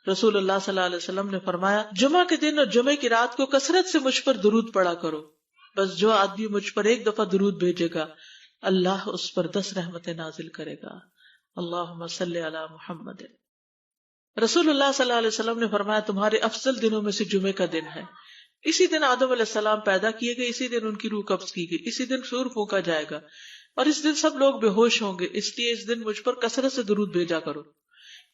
رسول اللہ صلی اللہ علیہ وسلم نے فرمایا جمعہ کے دن اور جمعے کی رات کو کثرت سے مجھ پر درود پڑا کرو، بس جو آدمی مجھ پر ایک دفعہ درود بھیجے گا اللہ اس پر 10 رحمتیں نازل کرے گا۔ اللہم صلی علی محمد۔ رسول اللہ صلی اللہ علیہ وسلم نے فرمایا تمہارے افضل دنوں میں سے جمعے کا دن ہے، اسی دن آدم علیہ السلام پیدا کیے گئے، اسی دن ان کی روح قبض کی گئی، اسی دن سور پھونکا جائے گا اور اس دن سب لوگ بے ہوش ہوں گے، اس لیے اس دن مجھ پر کثرت سے درود بھیجا کرو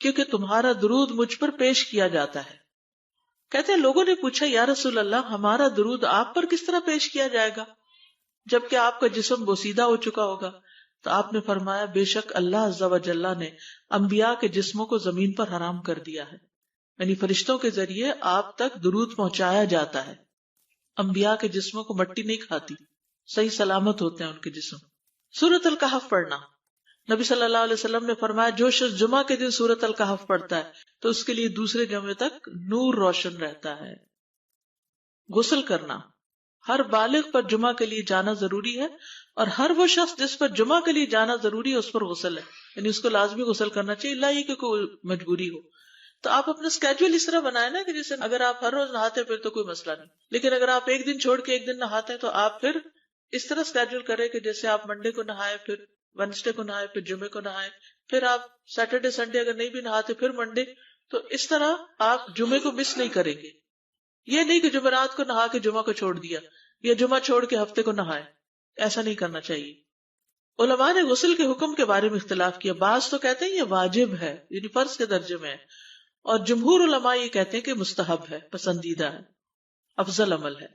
کیونکہ تمہارا درود مجھ پر پیش کیا جاتا ہے۔ کہتے ہیں لوگوں نے پوچھا یا رسول اللہ ہمارا درود آپ پر کس طرح پیش کیا جائے گا جبکہ آپ کا جسم بوسیدہ ہو چکا ہوگا؟ تو آپ نے فرمایا بے شک اللہ عز و جل نے انبیاء کے جسموں کو زمین پر حرام کر دیا ہے، یعنی فرشتوں کے ذریعے آپ تک درود پہنچایا جاتا ہے۔ انبیاء کے جسموں کو مٹی نہیں کھاتی، صحیح سلامت ہوتے ہیں ان کے جسم۔ سورۃ الکہف پڑھنا، نبی صلی اللہ علیہ وسلم نے فرمایا جو شخص جمعہ کے دن سورۃ الکہف پڑھتا ہے تو اس کے لیے دوسرے جمعے تک نور روشن رہتا ہے۔ غسل کرنا، ہر بالغ پر جمعہ کے لیے جانا ضروری ہے اور ہر وہ شخص جس پر جمعہ کے لیے جانا ضروری ہے اس پر غسل ہے، یعنی اس کو لازمی غسل کرنا چاہیے، اللہ یہ کہ کوئی مجبوری ہو۔ تو آپ اپنا اسکیجول اس طرح بنائیں نا کہ جیسے اگر آپ ہر روز نہاتے ہیں پھر تو کوئی مسئلہ نہیں، لیکن اگر آپ ایک دن چھوڑ کے ایک دن نہاتے ہیں تو آپ پھر اس طرح اسکیجول کریں کہ جیسے آپ منڈے کو نہائے، پھر وینسڈے کو نہائے، پھر جمعے کو نہائے، پھر آپ سیٹرڈے سنڈے اگر نہیں بھی نہاتے پھر منڈے، تو اس طرح آپ جمعے کو مس نہیں کریں گے۔ یہ نہیں کہ جمعرات کو نہا کے جمعہ کو چھوڑ دیا یا جمعہ چھوڑ کے ہفتے کو نہائے، ایسا نہیں کرنا چاہیے۔ علماء نے غسل کے حکم کے بارے میں اختلاف کیا، بعض تو کہتے ہیں یہ واجب ہے یعنی فرض کے درجے میں ہے، اور جمہور علماء یہ کہتے ہیں کہ مستحب ہے، پسندیدہ ہے، افضل عمل ہے۔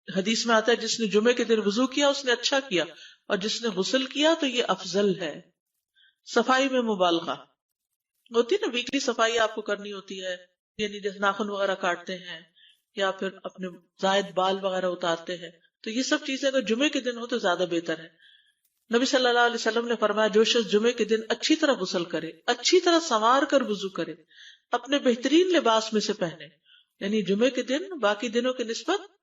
حدیث میں آتا ہے جس نے جمعے کے دن وضو کیا اس نے اچھا کیا اور جس نے غسل کیا تو یہ افضل ہے۔ صفائی میں مبالغہ ہوتی نا، ویکلی صفائی آپ کو کرنی ہوتی ہے، یعنی جیسے ناخن وغیرہ کاٹتے ہیں یا پھر اپنے زائد بال وغیرہ اتارتے ہیں، تو یہ سب چیزیں اگر جمعے کے دن ہو تو زیادہ بہتر ہے۔ نبی صلی اللہ علیہ وسلم نے فرمایا جو شخص جمعے کے دن اچھی طرح غسل کرے، اچھی طرح سنوار کر وضو کرے، اپنے بہترین لباس میں سے پہنے، یعنی جمعے کے دن باقی دنوں کی نسبت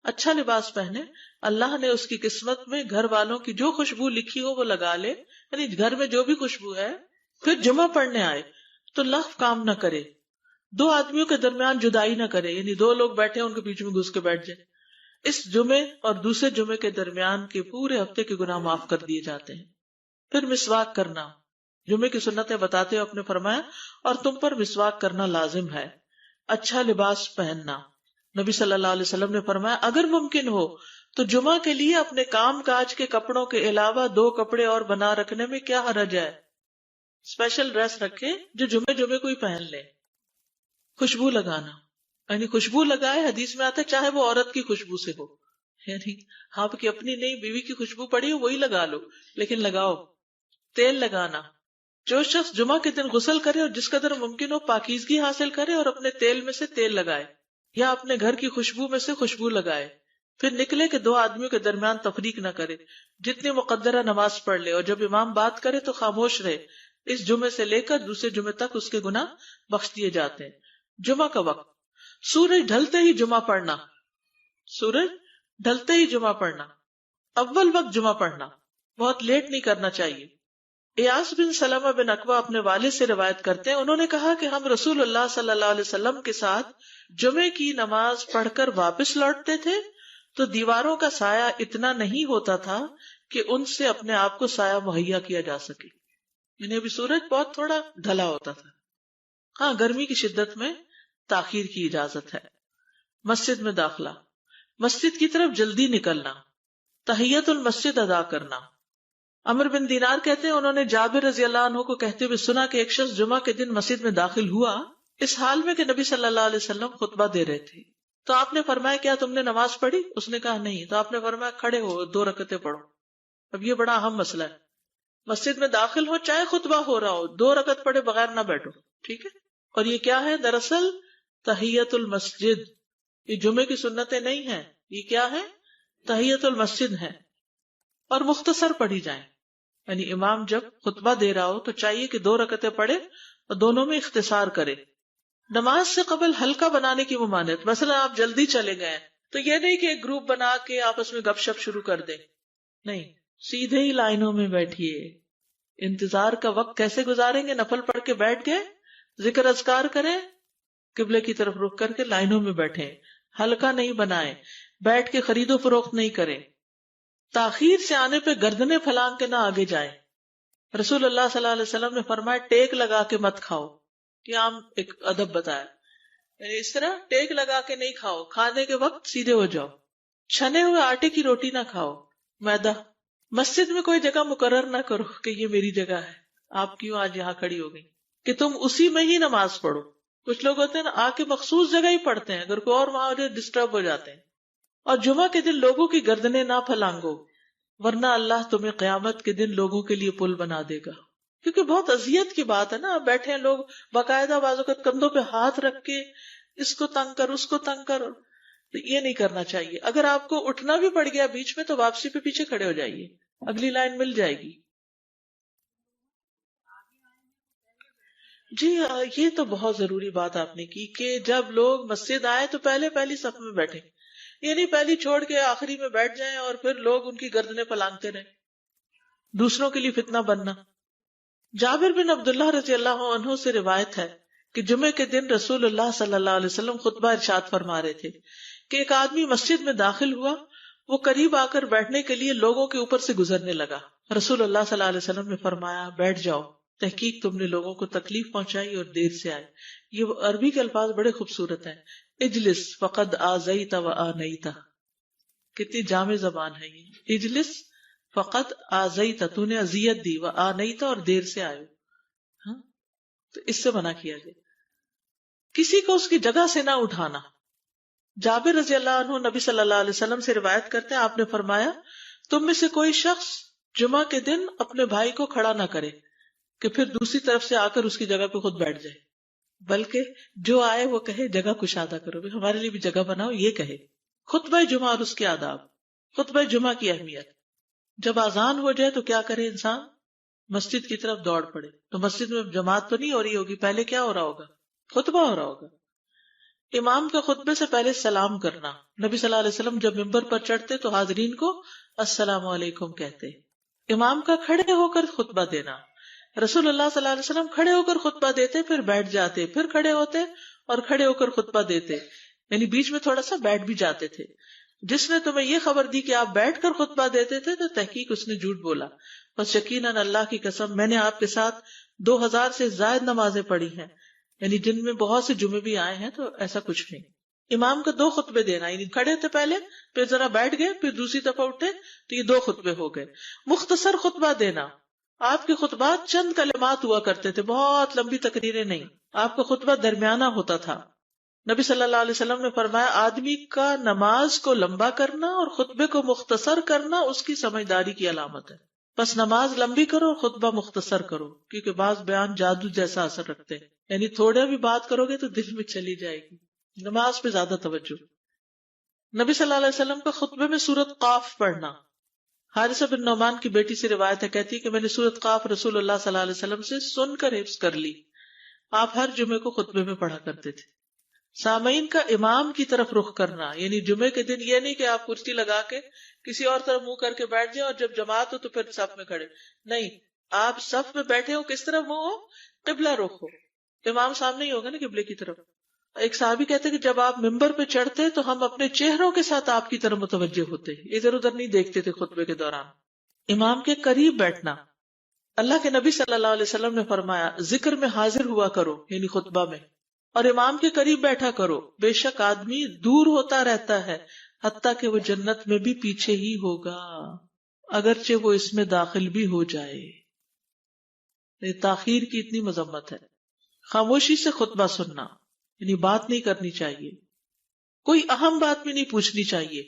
اچھا لباس پہنے، اللہ نے اس کی قسمت میں گھر والوں کی جو خوشبو لکھی ہو وہ لگا لے، یعنی گھر میں جو بھی خوشبو ہے، پھر جمعہ پڑھنے آئے تو لغو کام نہ کرے، 2 آدمیوں کے درمیان جدائی نہ کرے، یعنی 2 لوگ بیٹھے ان کے بیچ میں گھس کے بیٹھ جائے۔ اس جمعے اور دوسرے جمعے کے درمیان کے پورے ہفتے کے گناہ معاف کر دیے جاتے ہیں۔ پھر مسواک کرنا، جمعے کی سنتیں بتاتے ہوئے آپ نے فرمایا اور تم پر مسواک کرنا لازم ہے۔ اچھا لباس پہننا، نبی صلی اللہ علیہ وسلم نے فرمایا اگر ممکن ہو تو جمعہ کے لیے اپنے کام کاج کے کپڑوں کے علاوہ 2 کپڑے اور بنا رکھنے میں کیا حرج ہے، اسپیشل ڈریس رکھے جو جمعے کو ہی پہن لے۔ خوشبو لگانا، یعنی خوشبو لگائے، حدیث میں آتا ہے چاہے وہ عورت کی خوشبو سے ہو، یعنی آپ کی اپنی نہیں، بیوی کی خوشبو پڑی ہو وہی لگا لو لیکن لگاؤ۔ تیل لگانا، جو شخص جمعہ کے دن غسل کرے اور جس قدر ممکن ہو پاکیزگی حاصل کرے اور اپنے تیل میں سے تیل لگائے یا اپنے گھر کی خوشبو میں سے خوشبو لگائے، پھر نکلے کہ 2 آدمیوں کے درمیان تفریق نہ کرے، جتنی مقدرہ نماز پڑھ لے اور جب امام بات کرے تو خاموش رہے، اس جمعے سے لے کر دوسرے جمعے تک اس کے گناہ بخش دیے جاتے ہیں۔ جمعہ کا وقت، سورج ڈھلتے ہی جمعہ پڑھنا، سورج ڈھلتے ہی جمعہ پڑھنا، اول وقت جمعہ پڑھنا، بہت لیٹ نہیں کرنا چاہیے۔ ایاس بن سلمہ بن عقبہ اپنے والد سے روایت کرتے ہیں، انہوں نے کہا کہ ہم رسول اللہ صلی اللہ علیہ وسلم کے ساتھ جمعے کی نماز پڑھ کر واپس لوٹتے تھے تو دیواروں کا سایہ اتنا نہیں ہوتا تھا کہ ان سے اپنے آپ کو سایہ مہیا کیا جا سکے، یعنی ابھی سورج بہت تھوڑا ڈھلا ہوتا تھا۔ ہاں گرمی کی شدت میں تاخیر کی اجازت ہے۔ مسجد میں داخلہ، مسجد کی طرف جلدی نکلنا، تحیت المسجد ادا کرنا۔ عمر بن دینار کہتے ہیں انہوں نے جابر رضی اللہ عنہ کو کہتے ہوئے سنا کہ ایک شخص جمعہ کے دن مسجد میں داخل ہوا اس حال میں کہ نبی صلی اللہ علیہ وسلم خطبہ دے رہے تھے، تو آپ نے فرمایا کیا تم نے نماز پڑھی؟ اس نے کہا نہیں، تو آپ نے فرمایا کھڑے ہو 2 رکعتیں پڑھو۔ اب یہ بڑا اہم مسئلہ ہے، مسجد میں داخل ہو چاہے خطبہ ہو رہا ہو 2 رکعت پڑھے بغیر نہ بیٹھو، ٹھیک ہے؟ اور یہ کیا ہے؟ دراصل تحیت المسجد، یہ جمعے کی سنتیں نہیں ہیں، یہ کیا ہے؟ تحیت المسجد ہے، اور مختصر پڑھی جائیں، یعنی امام جب خطبہ دے رہا ہو تو چاہیے کہ 2 رکعتیں پڑھے اور دونوں میں اختصار کرے۔ نماز سے قبل حلقہ بنانے کی ممانعت، مثلا آپ جلدی چلے گئے تو یہ نہیں کہ ایک گروپ بنا کے آپس میں گپ شپ شروع کر دیں، نہیں، سیدھے ہی لائنوں میں بیٹھیے۔ انتظار کا وقت کیسے گزاریں گے؟ نفل پڑھ کے بیٹھ گئے، ذکر اذکار کریں، قبلے کی طرف رخ کر کے لائنوں میں بیٹھیں، حلقہ نہیں بنائیں، بیٹھ کے خرید و فروخت نہیں کریں، تاخیر سے آنے پہ گردنیں پھلانگ کے نہ آگے جائیں۔ رسول اللہ صلی اللہ علیہ وسلم نے فرمایا ٹیک لگا کے مت کھاؤ، یہ عام ایک ادب بتایا، یعنی اس طرح ٹیک لگا کے نہیں کھاؤ، کھانے کے وقت سیدھے ہو جاؤ۔ چھنے ہوئے آٹے کی روٹی نہ کھاؤ، میدا۔ مسجد میں کوئی جگہ مقرر نہ کرو کہ یہ میری جگہ ہے، آپ کیوں آج یہاں کھڑی ہو گئی، کہ تم اسی میں ہی نماز پڑھو۔ کچھ لوگ ہوتے ہیں نا آ کے مخصوص جگہ ہی پڑھتے ہیں، اگر کوئی اور وہاں ڈسٹرب ہو جاتے ہیں۔ اور جمعہ کے دن لوگوں کی گردنیں نہ پھلانگو، ورنہ اللہ تمہیں قیامت کے دن لوگوں کے لیے پل بنا دے گا۔ کیونکہ بہت اذیت کی بات ہے نا، آپ بیٹھے ہیں لوگ باقاعدہ بازو کے کندھوں پہ ہاتھ رکھ کے اس کو تنگ کر اس کو تنگ کر، تو یہ نہیں کرنا چاہیے۔ اگر آپ کو اٹھنا بھی پڑ گیا بیچ میں تو واپسی پہ پیچھے کھڑے ہو جائیے، اگلی لائن مل جائے گی۔ جی یہ تو بہت ضروری بات آپ نے کی کہ جب لوگ مسجد آئے تو پہلی صف میں بیٹھے، یہ نہیں پہلی چھوڑ کے آخری میں بیٹھ جائیں اور پھر لوگ ان کی گردنیں پلانگتے رہیں، دوسروں کے لیے فتنہ بننا۔ جابر بن عبداللہ رضی اللہ عنہ سے روایت ہے کہ جمعے کے دن رسول اللہ صلی اللہ علیہ وسلم خطبہ ارشاد فرما رہے تھے کہ ایک آدمی مسجد میں داخل ہوا، وہ قریب آ کر بیٹھنے کے لیے لوگوں کے اوپر سے گزرنے لگا۔ رسول اللہ صلی اللہ علیہ وسلم نے فرمایا بیٹھ جاؤ، تحقیق تم نے لوگوں کو تکلیف پہنچائی اور دیر سے آئے۔ یہ عربی کے الفاظ بڑے خوبصورت ہیں، اجلس فقد آذیت و آنیت، کتنی جامع زبان ہے یہ۔ اجلس فقط آذیت، تو نے اذیت دی، و آنیت، اور دیر سے آئے، ہاں تو اس سے منع کیا گیا۔ کسی کو اس کی جگہ سے نہ اٹھانا۔ جابر رضی اللہ عنہ نبی صلی اللہ علیہ وسلم سے روایت کرتے ہیں، آپ نے فرمایا تم میں سے کوئی شخص جمعہ کے دن اپنے بھائی کو کھڑا نہ کرے کہ پھر دوسری طرف سے آ کر اس کی جگہ پہ خود بیٹھ جائے، بلکہ جو آئے وہ کہے جگہ کشادہ کرو، بھی ہمارے لیے بھی جگہ بناؤ، یہ کہے۔ خطبہ جمعہ اور اس کے آداب۔ خطبہ جمعہ کی اہمیت، جب اذان ہو جائے تو کیا کرے انسان؟ مسجد کی طرف دوڑ پڑے۔ تو مسجد میں جماعت تو نہیں ہو رہی ہوگی، پہلے کیا ہو رہا ہوگا؟ خطبہ ہو رہا ہوگا۔ امام کا خطبے سے پہلے سلام کرنا۔ نبی صلی اللہ علیہ وسلم جب ممبر پر چڑھتے تو حاضرین کو السلام علیکم کہتے۔ امام کا کھڑے ہو کر خطبہ دینا۔ رسول اللہ صلی اللہ علیہ وسلم کھڑے ہو کر خطبہ دیتے، پھر بیٹھ جاتے، پھر کھڑے ہوتے اور کھڑے ہو کر خطبہ دیتے، یعنی بیچ میں تھوڑا سا بیٹھ بھی جاتے تھے۔ جس نے تمہیں یہ خبر دی کہ آپ بیٹھ کر خطبہ دیتے تھے تو تحقیق اس نے جھوٹ بولا۔ بس یقیناً اللہ کی قسم میں نے آپ کے ساتھ 2000 سے زائد نمازیں پڑھی ہیں، یعنی جن میں بہت سے جمعے بھی آئے ہیں، تو ایسا کچھ نہیں۔ امام کا 2 خطبے دینا، یعنی کھڑے تھے پہلے، پھر ذرا بیٹھ گئے، پھر دوسری دفعہ اٹھے تو یہ 2 خطبے ہو گئے۔ مختصر خطبہ دینا۔ آپ کے خطبات چند کلمات ہوا کرتے تھے، بہت لمبی تقریریں نہیں۔ آپ کا خطبہ درمیانہ ہوتا تھا۔ نبی صلی اللہ علیہ وسلم نے فرمایا آدمی کا نماز کو لمبا کرنا اور خطبے کو مختصر کرنا اس کی سمجھداری کی علامت ہے۔ بس نماز لمبی کرو اور خطبہ مختصر کرو، کیونکہ بعض بیان جادو جیسا اثر رکھتے ہیں، یعنی تھوڑا بھی بات کرو گے تو دل میں چلی جائے گی۔ نماز پہ زیادہ توجہ۔ نبی صلی اللہ علیہ وسلم کا خطبے میں سورۃ قاف پڑھنا۔ حارثہ بن نعمان کی بیٹی سے روایت ہے، کہتی ہے کہ میں نے سورۃ قاف رسول اللہ صلی اللہ علیہ وسلم سے سن کر حفظ کر لی۔ آپ ہر جمعے کو خطبے میں پڑھا کرتے تھے۔ سامعین کا امام کی طرف رخ کرنا، یعنی جمعے کے دن یہ نہیں کہ آپ کرسی لگا کے کسی اور طرف منہ کر کے بیٹھ جائیں اور جب جماعت ہو تو پھر صف میں کھڑے، نہیں، آپ صف میں بیٹھے ہو، کس طرف منہ ہو؟ قبلہ رخ ہو، امام سامنے ہی ہوگا نا قبلے کی طرف۔ ایک صحابی کہتے کہ جب آپ ممبر پہ چڑھتے تو ہم اپنے چہروں کے ساتھ آپ کی طرف متوجہ ہوتے، ادھر ادھر نہیں دیکھتے تھے خطبے کے دوران۔ امام کے قریب بیٹھنا۔ اللہ کے نبی صلی اللہ علیہ وسلم نے فرمایا ذکر میں حاضر ہوا کرو، یعنی خطبہ میں، اور امام کے قریب بیٹھا کرو، بے شک آدمی دور ہوتا رہتا ہے حتیٰ کہ وہ جنت میں بھی پیچھے ہی ہوگا اگرچہ وہ اس میں داخل بھی ہو جائے۔ یہ تاخیر کی اتنی مذمت ہے۔ خاموشی سے خطبہ سننا، یعنی بات نہیں کرنی چاہیے، کوئی اہم بات بھی نہیں پوچھنی چاہیے۔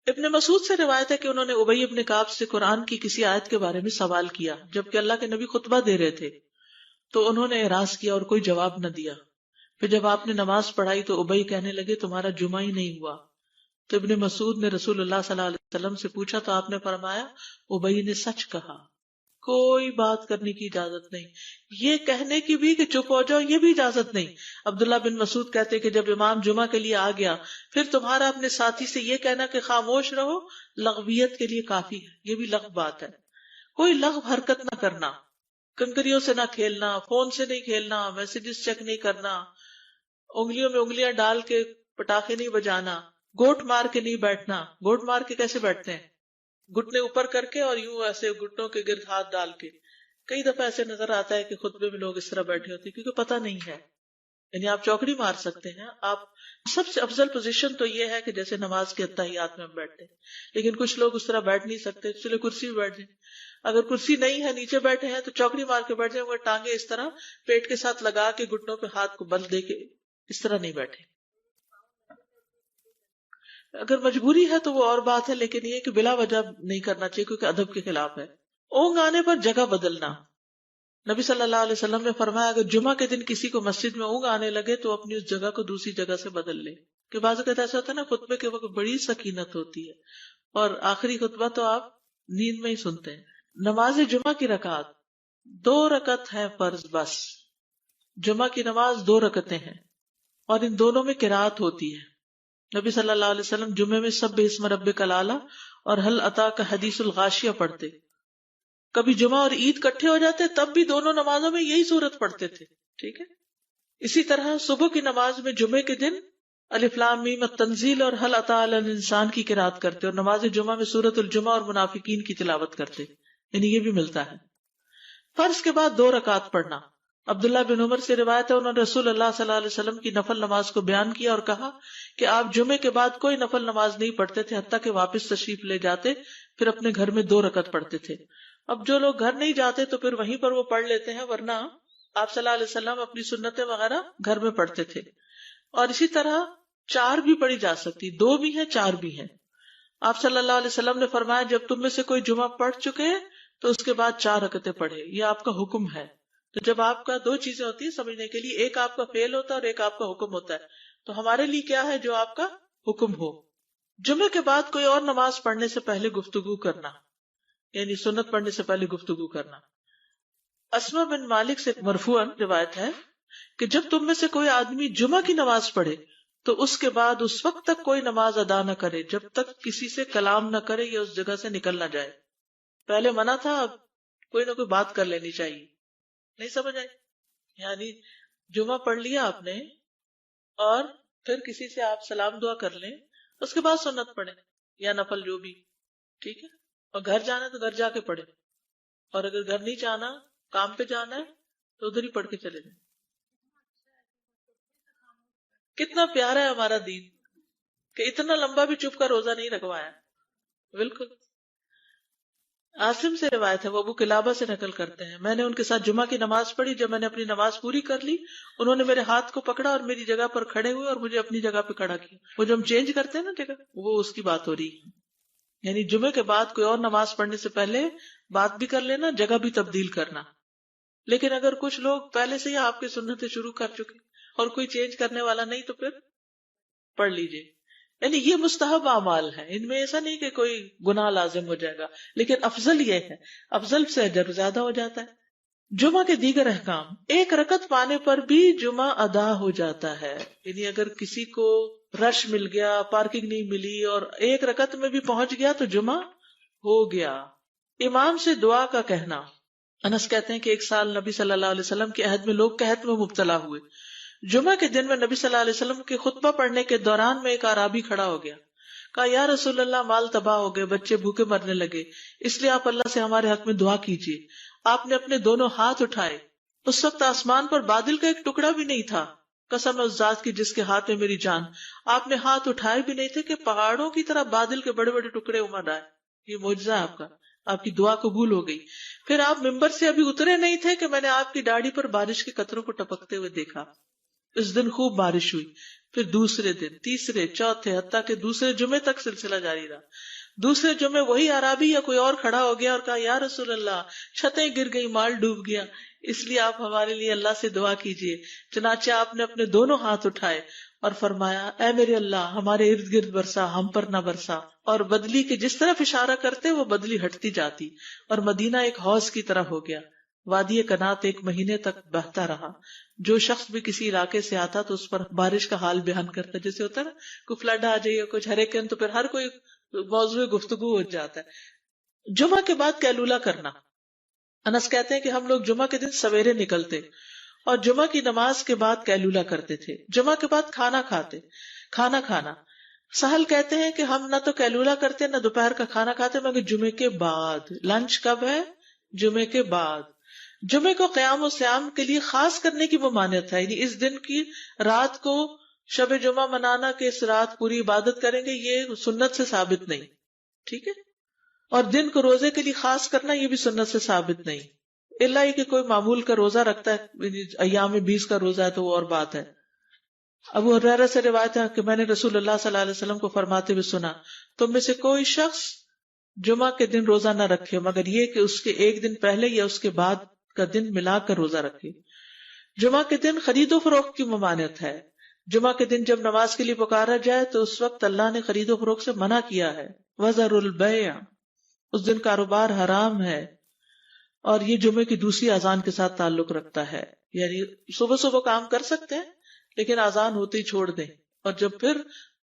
ابن مسعود سے روایت ہے کہ انہوں نے ابی ابن کعب سے قرآن کی کسی آیت کے بارے میں سوال کیا جبکہ اللہ کے نبی خطبہ دے رہے تھے، تو انہوں نے اعراض کیا اور کوئی جواب نہ دیا۔ پھر جب آپ نے نماز پڑھائی تو ابی کہنے لگے تمہارا جمعہ ہی نہیں ہوا۔ تو ابن مسعود نے رسول اللہ صلی اللہ علیہ وسلم سے پوچھا تو آپ نے فرمایا ابی نے سچ کہا، کوئی بات کرنے کی اجازت نہیں، یہ کہنے کی بھی کہ چپ ہو جاؤ یہ بھی اجازت نہیں۔ عبداللہ بن مسعود کہتے کہ جب امام جمعہ کے لیے آ گیا پھر تمہارا اپنے ساتھی سے یہ کہنا کہ خاموش رہو لغویت کے لیے کافی ہے، یہ بھی لغو بات ہے۔ کوئی لغو حرکت نہ کرنا، کنکریوں سے نہ کھیلنا، فون سے نہیں کھیلنا، میسجز چیک نہیں کرنا، انگلیوں میں انگلیاں ڈال کے پٹاخے نہیں بجانا، گوٹ مار کے نہیں بیٹھنا. گوٹ مار کے کیسے بیٹھتے ہیں؟ گھٹنے اوپر کر کے اور یوں ایسے گھٹنوں کے گرد ہاتھ ڈال کے. کئی دفعہ ایسے نظر آتا ہے کہ خطبے میں لوگ اس طرح بیٹھے ہوتے ہیں کیونکہ پتہ نہیں ہے. یعنی آپ چوکڑی مار سکتے ہیں. آپ سب سے افضل پوزیشن تو یہ ہے کہ جیسے نماز کے اتحیات میں ہم بیٹھتے ہیں، لیکن کچھ لوگ اس طرح بیٹھ نہیں سکتے، اس لیے کرسی میں بیٹھ جائیں. اگر کرسی نہیں ہے، نیچے بیٹھے ہیں تو چوکڑی مار کے بیٹھ جائیں، مگر ٹانگیں اس طرح پیٹ کے ساتھ لگا کے گھٹنوں پہ ہاتھ کو بل دے کے اس طرح نہیں بیٹھے. اگر مجبوری ہے تو وہ اور بات ہے، لیکن یہ کہ بلا وجہ نہیں کرنا چاہیے کیونکہ ادب کے خلاف ہے. اونگ آنے پر جگہ بدلنا. نبی صلی اللہ علیہ وسلم نے فرمایا اگر جمعہ کے دن کسی کو مسجد میں اونگ آنے لگے تو اپنی اس جگہ کو دوسری جگہ سے بدل لے. کہ بعض اوقات ایسا ہوتا ہے نا، خطبے کے وقت بڑی سکینت ہوتی ہے اور آخری خطبہ تو آپ نیند میں ہی سنتے ہیں. نماز جمعہ کی رکعت 2 رکعت ہے فرض بس. جمعہ کی نماز 2 رکعتیں ہیں اور ان دونوں میں قرات ہوتی ہے. نبی صلی اللہ علیہ وسلم جمعے میں سب اسم ربک الاعلی اور حل اتی کا حدیث الغاشیہ پڑھتے. کبھی جمعہ اور عید کٹھے ہو جاتے تب بھی دونوں نمازوں میں یہی صورت پڑھتے تھے. ٹھیک ہے. اسی طرح صبح کی نماز میں جمعے کے دن الف لام میم التنزیل اور حل اتی علی الانسان کی قرات کرتے اور نماز جمعہ میں سورۃ الجمعہ اور منافقین کی تلاوت کرتے. یعنی یہ بھی ملتا ہے. فرض کے بعد 2 رکعت پڑھنا. عبداللہ بن عمر سے روایت ہے انہوں نے رسول اللہ صلی اللہ علیہ وسلم کی نفل نماز کو بیان کیا اور کہا کہ آپ جمعے کے بعد کوئی نفل نماز نہیں پڑھتے تھے حتیٰ کہ واپس تشریف لے جاتے پھر اپنے گھر میں 2 رکعت پڑھتے تھے. اب جو لوگ گھر نہیں جاتے تو پھر وہیں پر وہ پڑھ لیتے ہیں، ورنہ آپ صلی اللہ علیہ وسلم اپنی سنتیں وغیرہ گھر میں پڑھتے تھے. اور اسی طرح 4 بھی پڑھی جا سکتی، 2 بھی ہیں 4 بھی ہیں. آپ صلی اللہ علیہ وسلم نے فرمایا جب تم میں سے کوئی جمعہ پڑھ چکے تو اس کے بعد 4 رکعتیں پڑھے. یہ آپ کا حکم ہے. تو جب آپ کا 2 چیزیں ہوتی ہیں سمجھنے کے لیے، ایک آپ کا فعل ہوتا ہے اور ایک آپ کا حکم ہوتا ہے. تو ہمارے لیے کیا ہے؟ جو آپ کا حکم ہو. جمعے کے بعد کوئی اور نماز پڑھنے سے پہلے گفتگو کرنا، یعنی سنت پڑھنے سے پہلے گفتگو کرنا. اسما بن مالک سے مرفوعاً روایت ہے کہ جب تم میں سے کوئی آدمی جمعہ کی نماز پڑھے تو اس کے بعد اس وقت تک کوئی نماز ادا نہ کرے جب تک کسی سے کلام نہ کرے یا اس جگہ سے نکل نہ جائے. پہلے منع تھا، اب کوئی نہ کوئی بات کر لینی چاہیے. نہیں سمجھ آئی؟ یعنی جمعہ پڑھ لیا آپ نے اور پھر کسی سے آپ سلام دعا کر لیں، اس کے بعد سنت پڑھیں یا نفل جو بھی. ٹھیک ہے. اور گھر جانا ہے تو گھر جا کے پڑھیں، اور اگر گھر نہیں جانا، کام پہ جانا ہے تو ادھر ہی پڑھ کے چلے جائیں. کتنا پیارا ہے ہمارا دین کہ اتنا لمبا بھی چپ کا روزہ نہیں رکھوایا. بالکل. عاصم سے روایت ہے، وہ ابو قلابہ سے نقل کرتے ہیں میں نے ان کے ساتھ جمعہ کی نماز پڑھی. جب میں نے اپنی نماز پوری کر لی انہوں نے میرے ہاتھ کو پکڑا اور میری جگہ پر کھڑے ہوئے اور مجھے اپنی جگہ پہ کھڑا کیا. وہ جو ہم چینج کرتے ہیں نا جگہ، وہ اس کی بات ہو رہی ہے. یعنی جمعے کے بعد کوئی اور نماز پڑھنے سے پہلے بات بھی کر لینا، جگہ بھی تبدیل کرنا. لیکن اگر کچھ لوگ پہلے سے ہی آپ کی سنتیں شروع کر چکے اور کوئی چینج کرنے والا نہیں تو پھر پڑھ لیجئے. یعنی یہ مستحب اعمال ہے، ان میں ایسا نہیں کہ کوئی گناہ لازم ہو جائے گا، لیکن افضل یہ ہے، افضل سے اجر زیادہ ہو جاتا ہے. جمعہ کے دیگر احکام. 1 رکعت پانے پر بھی جمعہ ادا ہو جاتا ہے. یعنی اگر کسی کو رش مل گیا، پارکنگ نہیں ملی اور 1 رکعت میں بھی پہنچ گیا تو جمعہ ہو گیا. امام سے دعا کا کہنا. انس کہتے ہیں کہ ایک سال نبی صلی اللہ علیہ وسلم کے عہد میں لوگ قحط میں مبتلا ہوئے. جمعہ کے دن میں نبی صلی اللہ علیہ وسلم کے خطبہ پڑھنے کے دوران میں ایک اعرابی کھڑا ہو گیا. کہا یا رسول اللہ، مال تباہ ہو گئے، بچے بھوکے مرنے لگے، اس لیے آپ اللہ سے ہمارے حق میں دعا کیجیے. آپ نے اپنے دونوں ہاتھ اٹھائے. اس وقت آسمان پر بادل کا ایک ٹکڑا بھی نہیں تھا. قسم اس ذات کی جس کے ہاتھ میں میری جان، آپ نے ہاتھ اٹھائے بھی نہیں تھے کہ پہاڑوں کی طرح بادل کے بڑے بڑے ٹکڑے امڑ آئے. یہ معجزہ ہے آپ کا، آپ کی دعا قبول ہو گئی. پھر آپ ممبر سے ابھی اترے نہیں تھے کہ میں نے آپ کی داڑھی پر بارش کے قطروں کو ٹپکتے ہوئے دیکھا. اس دن خوب بارش ہوئی. پھر دوسرے دن، تیسرے، چوتھے، حتیٰ کہ دوسرے جمعے تک سلسلہ جاری رہا. دوسرے جمعے وہی عرابی یا کوئی اور کھڑا ہو گیا اور کہا یا رسول اللہ، چھتیں گر گئی، مال ڈوب گیا، اس لیے آپ ہمارے لیے اللہ سے دعا کیجیے. چنانچہ آپ نے اپنے دونوں ہاتھ اٹھائے اور فرمایا اے میرے اللہ، ہمارے ارد گرد برسا، ہم پر نہ برسا. اور بدلی کے جس طرف اشارہ کرتے وہ بدلی ہٹتی جاتی اور مدینہ ایک حوض کی طرح ہو گیا. وادی کنات 1 مہینے تک بہتا رہا. جو شخص بھی کسی علاقے سے آتا تو اس پر بارش کا حال بیان کرتا. جیسے ہوتا ہے نا کوئی فلڈ آ جائے، کچھ ہریکن، تو پھر ہر کوئی موضوع گفتگو ہو جاتا ہے. جمعہ کے بعد قیلولہ کرنا. انس کہتے ہیں کہ ہم لوگ جمعہ کے دن سویرے نکلتے اور جمعہ کی نماز کے بعد قیلولہ کرتے تھے، جمعہ کے بعد کھانا کھانا. سہل کہتے ہیں کہ ہم نہ تو قیلولہ کرتے نہ دوپہر کا کھانا کھاتے مگر جمعے کے بعد. لنچ کب ہے؟ جمعے کے بعد. جمعے کو قیام و سیام کے لیے خاص کرنے کی ممانعت ہے، یعنی اس دن کی رات کو شب جمعہ منانا کہ اس رات پوری عبادت کریں گے، یہ سنت سے ثابت نہیں. ٹھیک ہے. اور دن کو روزے کے لیے خاص کرنا یہ بھی سنت سے ثابت نہیں، الا یہ کہ کوئی معمول کا روزہ رکھتا ہے، ایام 20 کا روزہ ہے تو وہ اور بات ہے. ابو ہریرہ سے روایت ہے کہ میں نے رسول اللہ صلی اللہ علیہ وسلم کو فرماتے ہوئے سنا، تم میں سے کوئی شخص جمعہ کے دن روزہ نہ رکھے مگر یہ کہ اس کے ایک دن پہلے یا اس کے بعد کا دن ملا کر روزہ رکھے. جمعہ کے دن خرید و فروخت کی ممانعت ہے. جمعہ کے دن جب نماز کے لیے پکارا جائے تو اس وقت اللہ نے خرید و فروخت سے منع کیا ہے. وَذَرُوا الْبَيْعَ، اس دن کاروبار حرام ہے. اور یہ جمعے کی دوسری اذان کے ساتھ تعلق رکھتا ہے، یعنی صبح صبح کام کر سکتے ہیں لیکن اذان ہوتے ہی چھوڑ دیں، اور جب پھر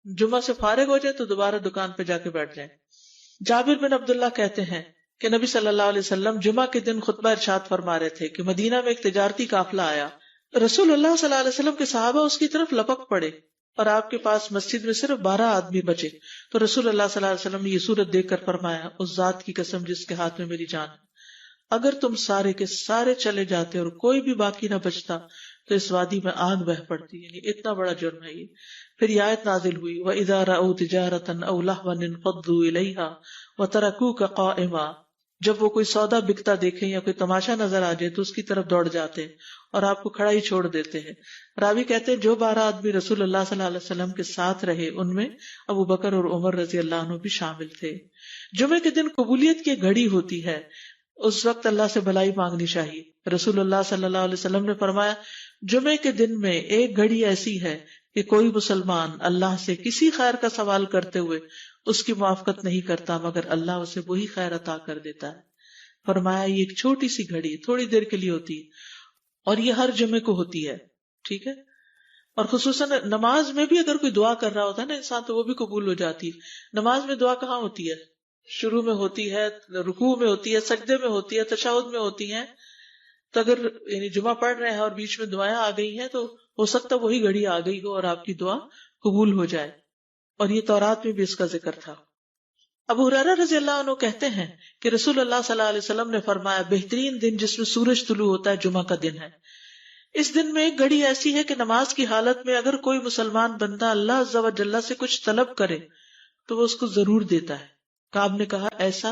جمعہ سے فارغ ہو جائے تو دوبارہ دکان پہ جا کے بیٹھ جائیں. جابر بن عبداللہ کہتے ہیں کہ نبی صلی اللہ علیہ وسلم جمعہ کے دن خطبہ ارشاد فرما رہے تھے کہ مدینہ میں ایک تجارتی قافلہ آیا. رسول اللہ صلی اللہ علیہ وسلم کے صحابہ اس کی طرف لپک پڑے اور آپ کے پاس مسجد میں صرف 12 آدمی بچے. تو رسول اللہ صلی اللہ علیہ وسلم نے یہ صورت دیکھ کر فرمایا، اس ذات کی قسم جس کے ہاتھ میں میری جان ہے، اگر تم سارے کے سارے چلے جاتے اور کوئی بھی باقی نہ بچتا تو اس وادی میں آگ بہہ پڑتی. یعنی اتنا بڑا جرم ہے یہ. پھر یہ آیت نازل ہوئی، وَإِذَا رَأَوْا تِجَارَةً أَوْ لَهْوًا انفضوا إِلَيْهَا وَتَرَكُوكَ قَائِمًا، جب وہ کوئی سودا بکتا دیکھیں یا کوئی تماشا نظر آ جائے تو اس کی طرف دوڑ جاتے اور آپ کو کھڑا ہی چھوڑ دیتے ہیں. راوی کہتے ہیں جو 12 آدمی رسول اللہ صلی اللہ علیہ وسلم کے ساتھ رہے ان میں ابو بکر اور عمر رضی اللہ عنہ بھی شامل تھے. جمعے کے دن قبولیت کی گھڑی ہوتی ہے، اس وقت اللہ سے بھلائی مانگنی چاہیے. رسول اللہ صلی اللہ علیہ وسلم نے فرمایا، جمعے کے دن میں ایک گھڑی ایسی ہے کہ کوئی مسلمان اللہ سے کسی خیر کا سوال کرتے ہوئے اس کی موافقت نہیں کرتا مگر اللہ اسے وہی خیر عطا کر دیتا ہے. فرمایا یہ ایک چھوٹی سی گھڑی تھوڑی دیر کے لیے ہوتی ہے اور یہ ہر جمعے کو ہوتی ہے. ٹھیک ہے. اور خصوصاً نماز میں بھی اگر کوئی دعا کر رہا ہوتا ہے نا انسان تو وہ بھی قبول ہو جاتی ہے. نماز میں دعا کہاں ہوتی ہے؟ شروع میں ہوتی ہے، رکوع میں ہوتی ہے، سجدے میں ہوتی ہے، تشہد میں ہوتی ہیں. تو اگر یعنی جمعہ پڑھ رہے ہیں اور بیچ میں دعائیں آ گئی ہیں تو ہو سکتا وہی گھڑی آ گئی ہو اور آپ کی دعا قبول ہو جائے. اور یہ تورات میں بھی اس کا ذکر تھا. ابو ہریرہ رضی اللہ عنہ کہتے ہیں کہ رسول اللہ صلی اللہ علیہ وسلم نے فرمایا، بہترین دن جس میں سورج طلوع ہوتا ہے جمعہ کا دن ہے. اس دن میں ایک گھڑی ایسی ہے کہ نماز کی حالت میں اگر کوئی مسلمان بندہ اللہ عز و جل سے کچھ طلب کرے تو وہ اس کو ضرور دیتا ہے. کعب نے کہا ایسا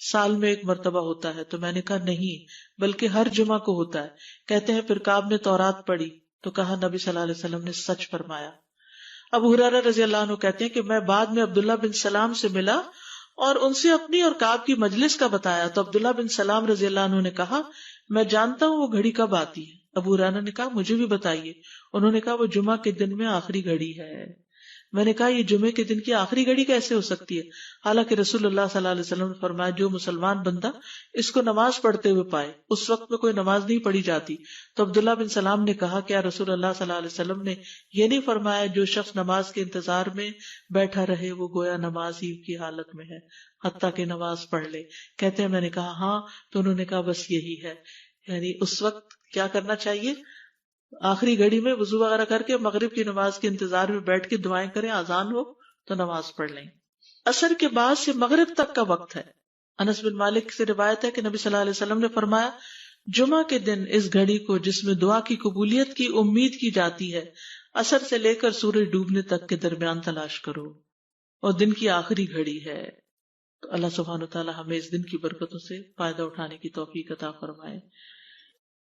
سال میں ایک مرتبہ ہوتا ہے؟ تو میں نے کہا نہیں بلکہ ہر جمعہ کو ہوتا ہے. کہتے ہیں پھر کعب نے تورات پڑھی تو کہا نبی صلی اللہ علیہ وسلم نے سچ فرمایا. ابو ہریرہ رضی اللہ عنہ کہتے ہیں کہ میں بعد میں عبداللہ بن سلام سے ملا اور ان سے اپنی اور کعب کی مجلس کا بتایا تو عبداللہ بن سلام رضی اللہ عنہ نے کہا میں جانتا ہوں وہ گھڑی کب آتی ہے. ابو ہریرہ نے کہا مجھے بھی بتائیے. انہوں نے کہا وہ جمعہ کے دن میں آخری گھڑی ہے. میں نے کہا یہ جمعے کے دن کی آخری گھڑی کیسے ہو سکتی ہے؟ حالانکہ رسول اللہ صلی اللہ علیہ وسلم نے فرمایا جو مسلمان بندہ اس کو نماز پڑھتے ہوئے پائے. اس وقت میں کوئی نماز نہیں پڑھی جاتی. تو عبداللہ بن سلام نے کہا کیا رسول اللہ صلی اللہ علیہ وسلم نے یہ نہیں فرمایا جو شخص نماز کے انتظار میں بیٹھا رہے وہ گویا نماز ہی کی حالت میں ہے حتیٰ کہ نماز پڑھ لے؟ کہتے ہیں میں نے کہا ہاں. تو انہوں نے کہا بس یہی ہے، یعنی اس وقت کیا کرنا چاہیے؟ آخری گھڑی میں وضو وغیرہ کر کے مغرب کی نماز کے انتظار میں بیٹھ کے دعائیں کریں، آذان ہو تو نماز پڑھ لیں. عصر کے بعد سے مغرب تک کا وقت ہے. انس بن مالک سے روایت ہے کہ نبی صلی اللہ علیہ وسلم نے فرمایا جمعہ کے دن اس گھڑی کو جس میں دعا کی قبولیت کی امید کی جاتی ہے عصر سے لے کر سورج ڈوبنے تک کے درمیان تلاش کرو اور دن کی آخری گھڑی ہے. تو اللہ سبحانہ وتعالی ہمیں اس دن کی برکتوں سے فائدہ اٹھانے کی توفیق عطا فرمائے.